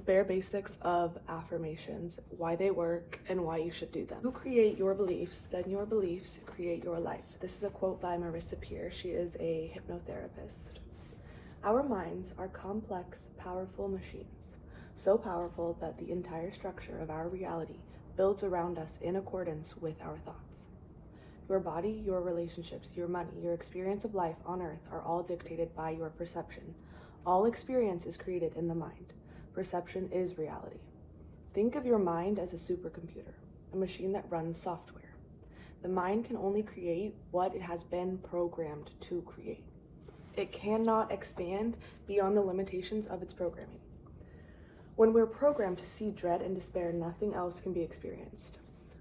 bare basics of affirmations, why they work, and why you should do them. You create your beliefs, then your beliefs create your life. This is a quote by Marissa Peer. She is a hypnotherapist. Our minds are complex, powerful machines, so powerful that the entire structure of our reality builds around us in accordance with our thoughts. Your body, your relationships, your money, your experience of life on earth are all dictated by your perception. All experience is created in the mind. Perception is reality. Think of your mind as a supercomputer, a machine that runs software. The mind can only create what it has been programmed to create. It cannot expand beyond the limitations of its programming. When we're programmed to see dread and despair, nothing else can be experienced.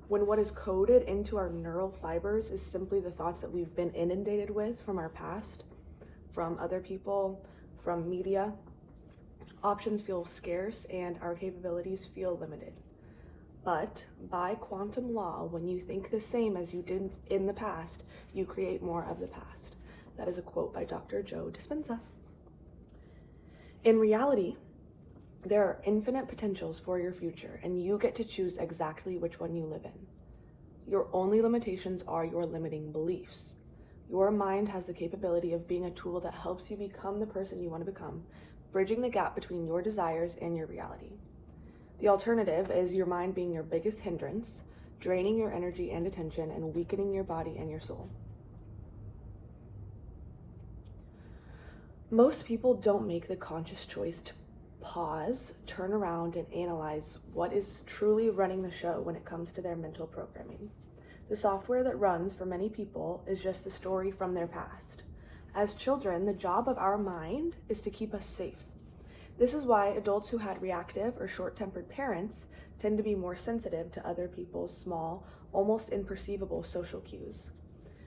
When what is coded into our neural fibers is simply the thoughts that we've been inundated with from our past, from other people, from media, options feel scarce and our capabilities feel limited. But by quantum law, when you think the same as you did in the past, you create more of the past. That is a quote by Dr. Joe Dispenza. In reality, there are infinite potentials for your future, and you get to choose exactly which one you live in. Your only limitations are your limiting beliefs. Your mind has the capability of being a tool that helps you become the person you want to become, bridging the gap between your desires and your reality. The alternative is your mind being your biggest hindrance, draining your energy and attention, and weakening your body and your soul. Most people don't make the conscious choice to pause, turn around, and analyze what is truly running the show when it comes to their mental programming. The software that runs for many people is just a story from their past. As children, the job of our mind is to keep us safe. This is why adults who had reactive or short-tempered parents tend to be more sensitive to other people's small, almost imperceivable social cues.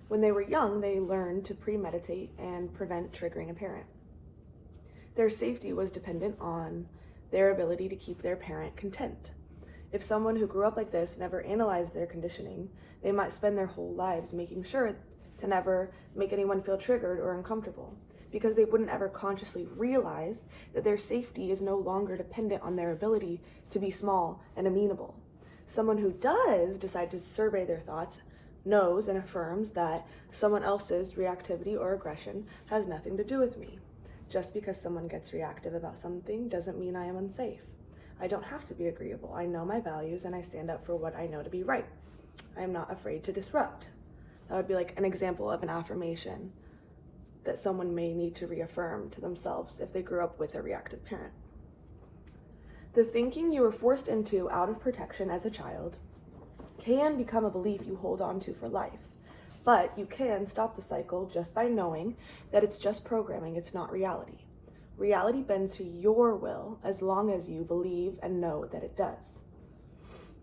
When they were young, they learned to premeditate and prevent triggering a parent. Their safety was dependent on their ability to keep their parent content. If someone who grew up like this never analyzed their conditioning, they might spend their whole lives making sure to never make anyone feel triggered or uncomfortable, because they wouldn't ever consciously realize that their safety is no longer dependent on their ability to be small and amenable. Someone who does decide to survey their thoughts knows and affirms that someone else's reactivity or aggression has nothing to do with me. Just because someone gets reactive about something doesn't mean I am unsafe. I don't have to be agreeable. I know my values and I stand up for what I know to be right. I am not afraid to disrupt. That would be like an example of an affirmation that someone may need to reaffirm to themselves if they grew up with a reactive parent. The thinking you were forced into out of protection as a child can become a belief you hold on to for life, but you can stop the cycle just by knowing that it's just programming, it's not reality. Reality bends to your will as long as you believe and know that it does.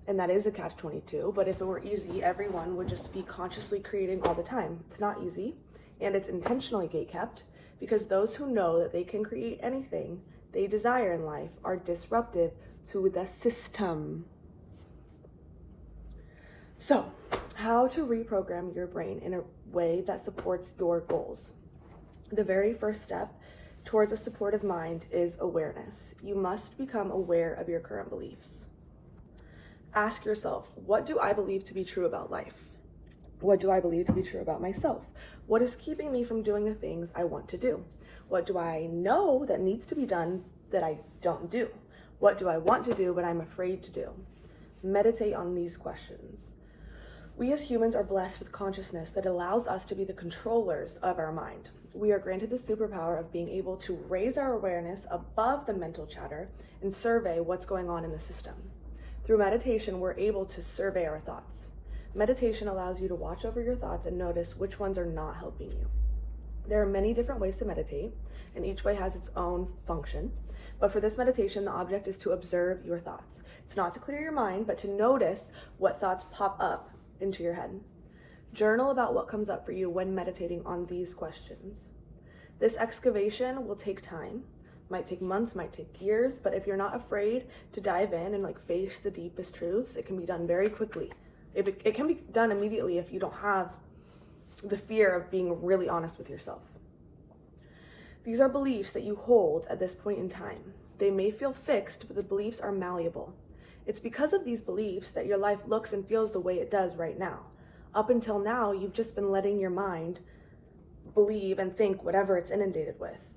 And that is a catch-22, but if it were easy, everyone would just be consciously creating all the time. It's not easy, and it's intentionally gatekept, because those who know that they can create anything they desire in life are disruptive to the system. So, how to reprogram your brain in a way that supports your goals. The very first step towards a supportive mind is awareness. You must become aware of your current beliefs. Ask yourself, what do I believe to be true about life? What do I believe to be true about myself? What is keeping me from doing the things I want to do? What do I know that needs to be done that I don't do? What do I want to do but I'm afraid to do? Meditate on these questions. We as humans are blessed with consciousness that allows us to be the controllers of our mind. We are granted the superpower of being able to raise our awareness above the mental chatter and survey what's going on in the system. Through meditation, we're able to survey our thoughts. Meditation allows you to watch over your thoughts and notice which ones are not helping you. There are many different ways to meditate, and each way has its own function. But for this meditation, the object is to observe your thoughts. It's not to clear your mind, but to notice what thoughts pop up into your head. Journal about what comes up for you when meditating on these questions. This excavation will take time. Might take months, might take years, but if you're not afraid to dive in and face the deepest truths, it can be done very quickly. It can be done immediately if you don't have the fear of being really honest with yourself. These are beliefs that you hold at this point in time. They may feel fixed, but the beliefs are malleable. It's because of these beliefs that your life looks and feels the way it does right now. Up until now, you've just been letting your mind believe and think whatever it's inundated with.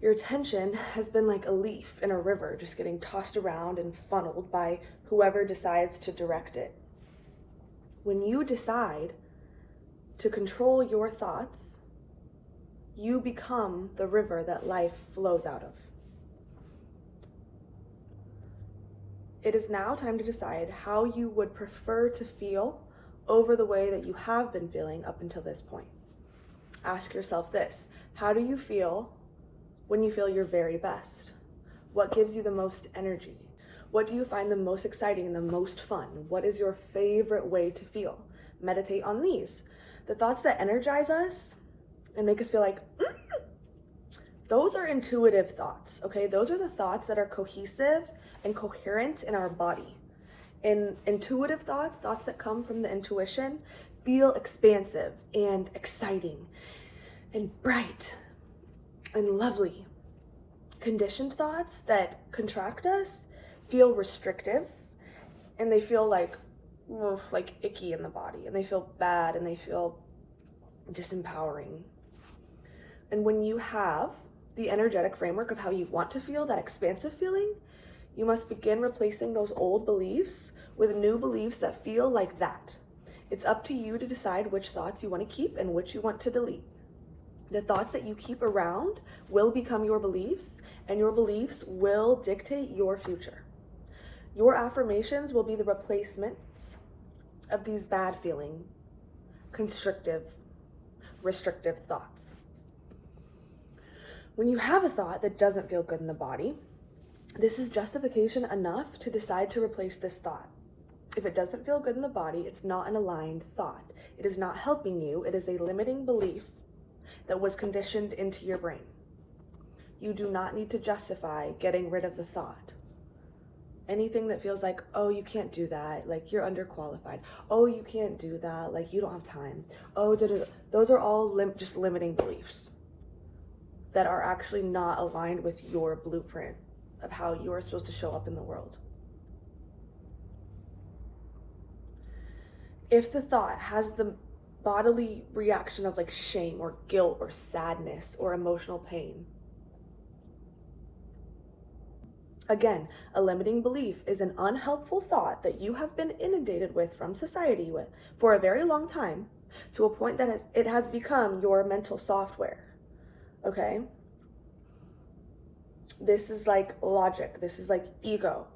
Your attention has been like a leaf in a river, just getting tossed around and funneled by whoever decides to direct it. When you decide to control your thoughts, you become the river that life flows out of. It is now time to decide how you would prefer to feel over the way that you have been feeling up until this point. Ask yourself this: how do you feel when you feel your very best? What gives you the most energy? What do you find the most exciting and the most fun? What is your favorite way to feel? Meditate on these. The thoughts that energize us and make us feel like, those are intuitive thoughts, okay? Those are the thoughts that are cohesive and coherent in our body. And intuitive thoughts that come from the intuition, feel expansive and exciting and bright and lovely. Conditioned thoughts that contract us feel restrictive, and they feel like icky in the body, and they feel bad, and they feel disempowering. And when you have the energetic framework of how you want to feel, that expansive feeling, you must begin replacing those old beliefs with new beliefs that feel like that. It's up to you to decide which thoughts you want to keep and which you want to delete. The thoughts that you keep around will become your beliefs, and your beliefs will dictate your future. Your affirmations will be the replacements of these bad feeling, constrictive, restrictive thoughts. When you have a thought that doesn't feel good in the body, this is justification enough to decide to replace this thought. If it doesn't feel good in the body, it's not an aligned thought. It is not helping you. It is a limiting belief that was conditioned into your brain. You do not need to justify getting rid of the thought. Anything that feels like, oh, you can't do that, like you're underqualified. Oh, you can't do that, like you don't have time. Oh, those are all just limiting beliefs that are actually not aligned with your blueprint of how you are supposed to show up in the world. If the thought has the bodily reaction of like shame or guilt or sadness or emotional pain, again, a limiting belief is an unhelpful thought that you have been inundated with from society with for a very long time, to a point that it has become your mental software. Okay? This is like logic. This is like ego.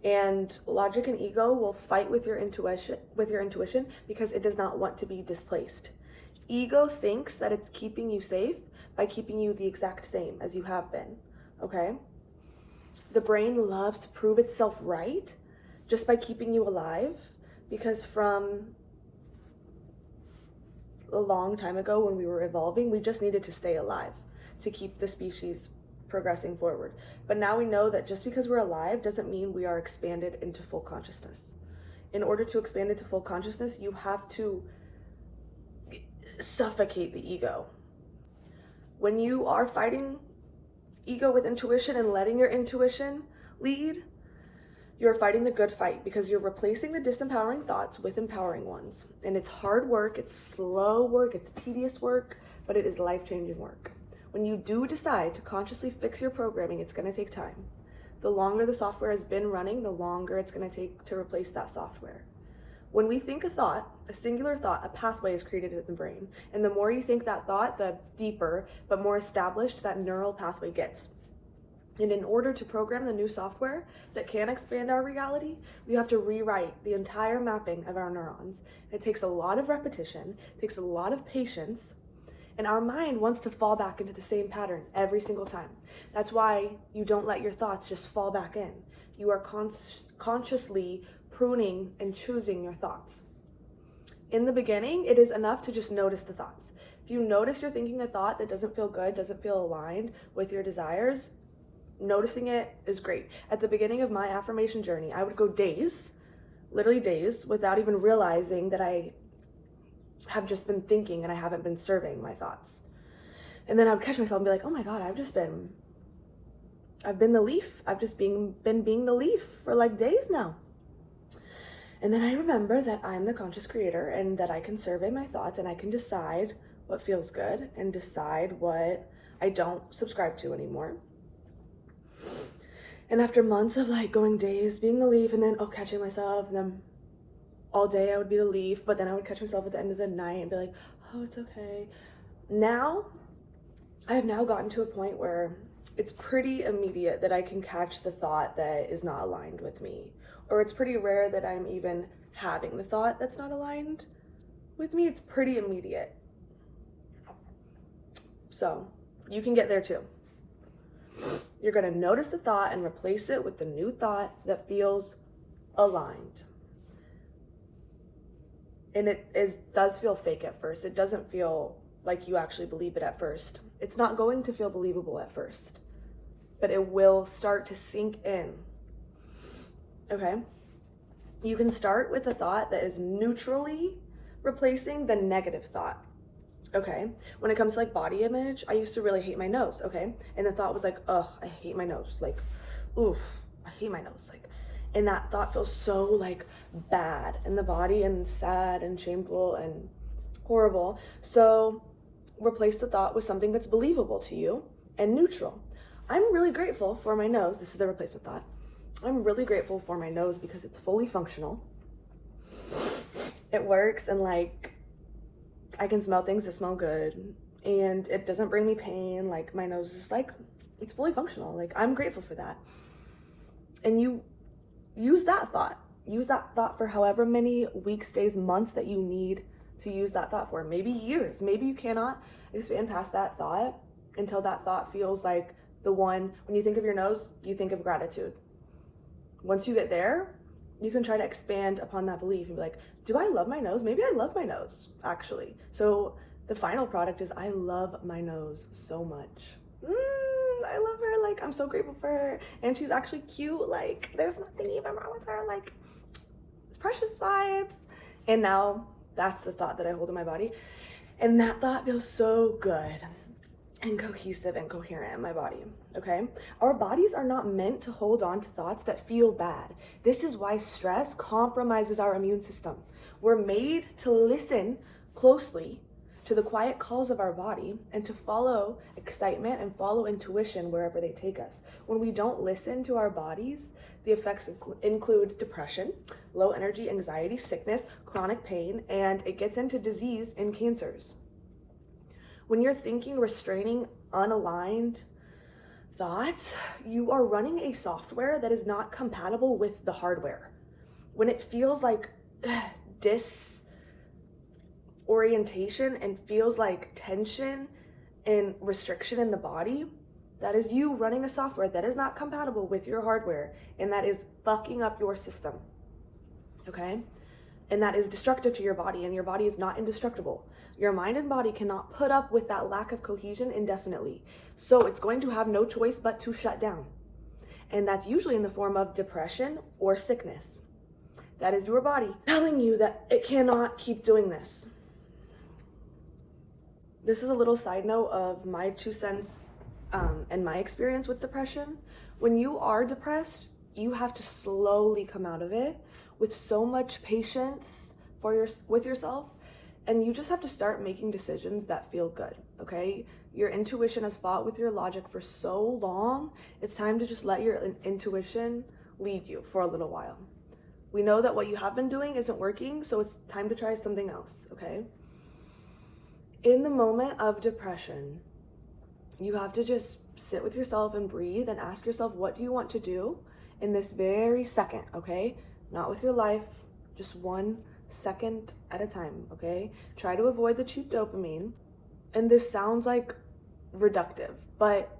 And logic and ego will fight with your intuition because it does not want to be displaced. Ego thinks that it's keeping you safe by keeping you the exact same as you have been. Okay? The brain loves to prove itself right just by keeping you alive, because from a long time ago when we were evolving, we just needed to stay alive to keep the species progressing forward. But now we know that just because we're alive doesn't mean we are expanded into full consciousness. In order to expand into full consciousness, you have to suffocate the ego. When you are fighting ego with intuition and letting your intuition lead, you're fighting the good fight, because you're replacing the disempowering thoughts with empowering ones. And it's hard work, it's slow work, it's tedious work, but it is life-changing work. When you do decide to consciously fix your programming, it's going to take time. The longer the software has been running, the longer it's going to take to replace that software. When we think a thought, a singular thought, a pathway is created in the brain. And the more you think that thought, the deeper but more established that neural pathway gets. And in order to program the new software that can expand our reality, we have to rewrite the entire mapping of our neurons. It takes a lot of repetition, it takes a lot of patience, and our mind wants to fall back into the same pattern every single time. That's why you don't let your thoughts just fall back in. You are consciously pruning and choosing your thoughts. In the beginning, it is enough to just notice the thoughts. If you notice you're thinking a thought that doesn't feel good, doesn't feel aligned with your desires, noticing it is great. At the beginning of my affirmation journey, I would go days, literally days, without even realizing that I have just been thinking and I haven't been serving my thoughts. And then I would catch myself and be like, oh my God, I've just been I've been the leaf. I've just been being the leaf for like days now. And then I remember that I'm the conscious creator and that I can survey my thoughts and I can decide what feels good and decide what I don't subscribe to anymore. And after months of like going days being the leaf and then catching myself, and then all day I would be the leaf, but then I would catch myself at the end of the night and be like, oh, it's okay. Now, I have now gotten to a point where it's pretty immediate that I can catch the thought that is not aligned with me. Or it's pretty rare that I'm even having the thought that's not aligned with me. It's pretty immediate. So you can get there too. You're gonna notice the thought and replace it with the new thought that feels aligned. And does feel fake at first. It doesn't feel like you actually believe it at first. It's not going to feel believable at first, but it will start to sink in. Okay? You can start with a thought that is neutrally replacing the negative thought. Okay? When it comes to like body image, I used to really hate my nose, okay? And the thought was like, ugh, I hate my nose. Like, oof, I hate my nose. Like, and that thought feels so like bad in the body and sad and shameful and horrible. So replace the thought with something that's believable to you and neutral. I'm really grateful for my nose. This is the replacement thought. I'm really grateful for my nose because it's fully functional. It works and like I can smell things that smell good and it doesn't bring me pain. Like my nose is like, it's fully functional. Like I'm grateful for that. And you use that thought. Use that thought for however many weeks, days, months that you need to use that thought for. Maybe years. Maybe you cannot expand past that thought until that thought feels like the one, when you think of your nose, you think of gratitude. Once you get there, you can try to expand upon that belief and be like, do I love my nose? Maybe I love my nose, actually. So the final product is I love my nose so much. I love her. Like, I'm so grateful for her. And she's actually cute. Like, there's nothing even wrong with her. Like, it's precious vibes. And now that's the thought that I hold in my body. And that thought feels so good and cohesive and coherent in my body, okay? Our bodies are not meant to hold on to thoughts that feel bad. This is why stress compromises our immune system. We're made to listen closely to the quiet calls of our body and to follow excitement and follow intuition wherever they take us. When we don't listen to our bodies, the effects include depression, low energy, anxiety, sickness, chronic pain, and it gets into disease and cancers. When you're thinking restraining, unaligned thoughts, you are running a software that is not compatible with the hardware. When it feels like disorientation and feels like tension and restriction in the body, that is you running a software that is not compatible with your hardware, and that is fucking up your system, okay? And that is destructive to your body, and your body is not indestructible. Your mind and body cannot put up with that lack of cohesion indefinitely. So it's going to have no choice but to shut down. And that's usually in the form of depression or sickness. That is your body telling you that it cannot keep doing this. This is a little side note of my 2 cents and my experience with depression. When you are depressed, you have to slowly come out of it with so much patience with yourself. And you just have to start making decisions that feel good, okay? Your intuition has fought with your logic for so long. It's time to just let your intuition lead you for a little while. We know that what you have been doing isn't working, so it's time to try something else, okay? In the moment of depression, you have to just sit with yourself and breathe and ask yourself, what do you want to do in this very second, okay? Not with your life, just 1 second at a time, okay? Try to avoid the cheap dopamine. And this sounds like reductive, but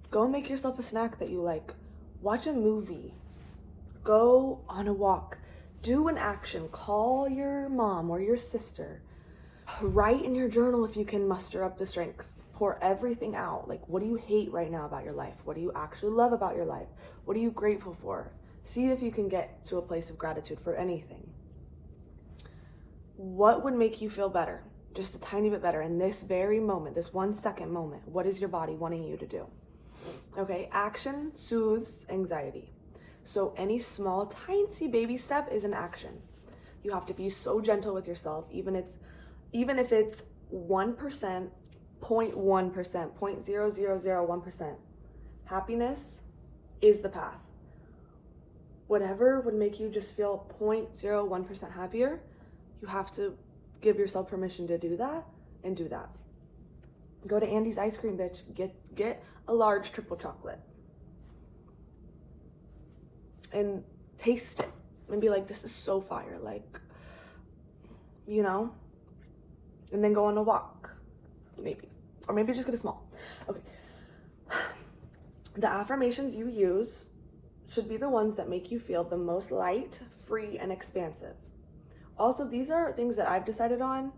go make yourself a snack that you like. Watch a movie. Go on a walk. Do an action. Call your mom or your sister. Write in your journal if you can muster up the strength. Pour everything out. Like, what do you hate right now about your life? What do you actually love about your life? What are you grateful for? See if you can get to a place of gratitude for anything. What would make you feel better? Just a tiny bit better in this very moment, this 1 second moment. What is your body wanting you to do? Okay, action soothes anxiety. So any small, tiny baby step is an action. You have to be so gentle with yourself, even if it's 1%, 0.1%, 0.0001%. Happiness is the path. Whatever would make you just feel 0.01% happier, you have to give yourself permission to do that and do that. Go to Andy's ice cream, bitch. Get a large triple chocolate. And taste it. And be like, this is so fire. Like, you know? And then go on a walk. Maybe. Or maybe just get a small. Okay. The affirmations you use should be the ones that make you feel the most light, free, and expansive. Also, these are things that I've decided on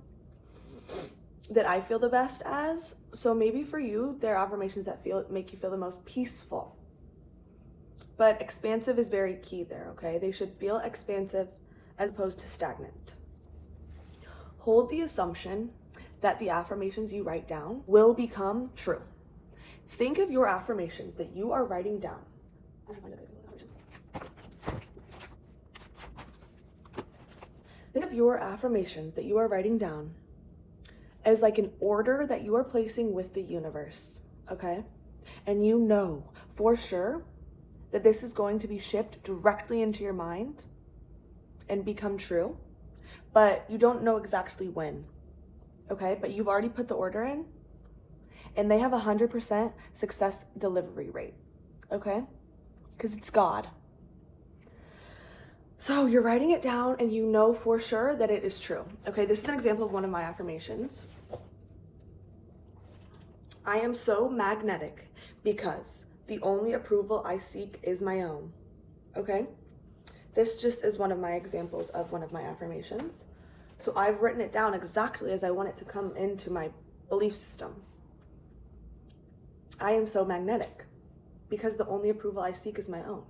that I feel the best as. So maybe for you, there are affirmations that make you feel the most peaceful. But expansive is very key there, okay? They should feel expansive as opposed to stagnant. Hold the assumption that the affirmations you write down will become true. Think of your affirmations that you are writing down. Think of your affirmations that you are writing down as like an order that you are placing with the universe, okay? And you know for sure that this is going to be shipped directly into your mind and become true, but you don't know exactly when, okay? But you've already put the order in, and they have 100% success delivery rate, okay? Because it's God. So you're writing it down and you know for sure that it is true. Okay, this is an example of one of my affirmations. I am so magnetic because the only approval I seek is my own. Okay, this just is one of my examples of one of my affirmations. So I've written it down exactly as I want it to come into my belief system. I am so magnetic because the only approval I seek is my own.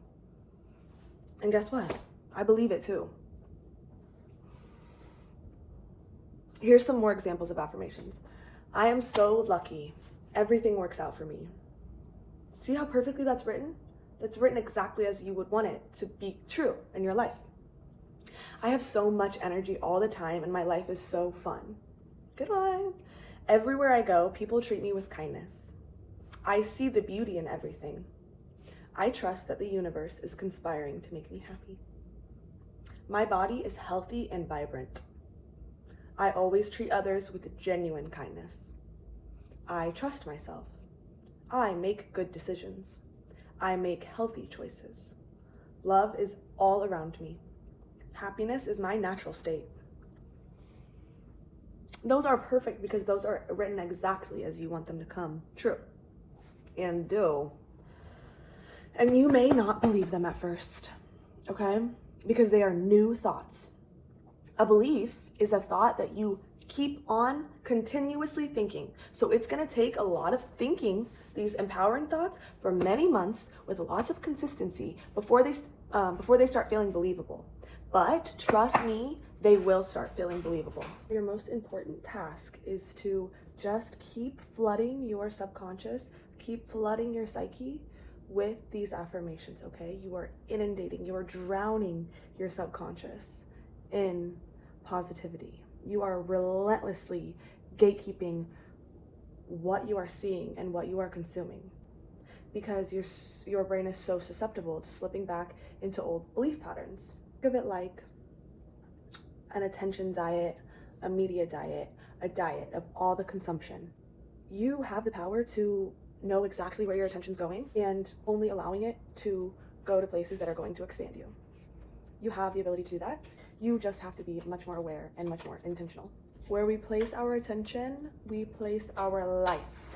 And guess what? I believe it too. Here's some more examples of affirmations. I am so lucky. Everything works out for me. See how perfectly that's written? That's written exactly as you would want it to be true in your life. I have so much energy all the time and my life is so fun. Good one. Everywhere I go, people treat me with kindness. I see the beauty in everything. I trust that the universe is conspiring to make me happy. My body is healthy and vibrant. I always treat others with genuine kindness. I trust myself. I make good decisions. I make healthy choices. Love is all around me. Happiness is my natural state. Those are perfect because those are written exactly as you want them to come true and do. And you may not believe them at first, okay? Because they are new thoughts. A belief is a thought that you keep on continuously thinking. So it's going to take a lot of thinking these empowering thoughts for many months with lots of consistency before they start feeling believable. But trust me, they will start feeling believable. Your most important task is to just keep flooding your subconscious, keep flooding your psyche with these affirmations, okay? You are inundating, you are drowning your subconscious in positivity. You are relentlessly gatekeeping what you are seeing and what you are consuming because your brain is so susceptible to slipping back into old belief patterns. Think of it like an attention diet, a media diet, a diet of all the consumption. You have the power to know exactly where your attention's going and only allowing it to go to places that are going to expand you. You have the ability to do that. You just have to be much more aware and much more intentional. Where we place our attention, we place our life.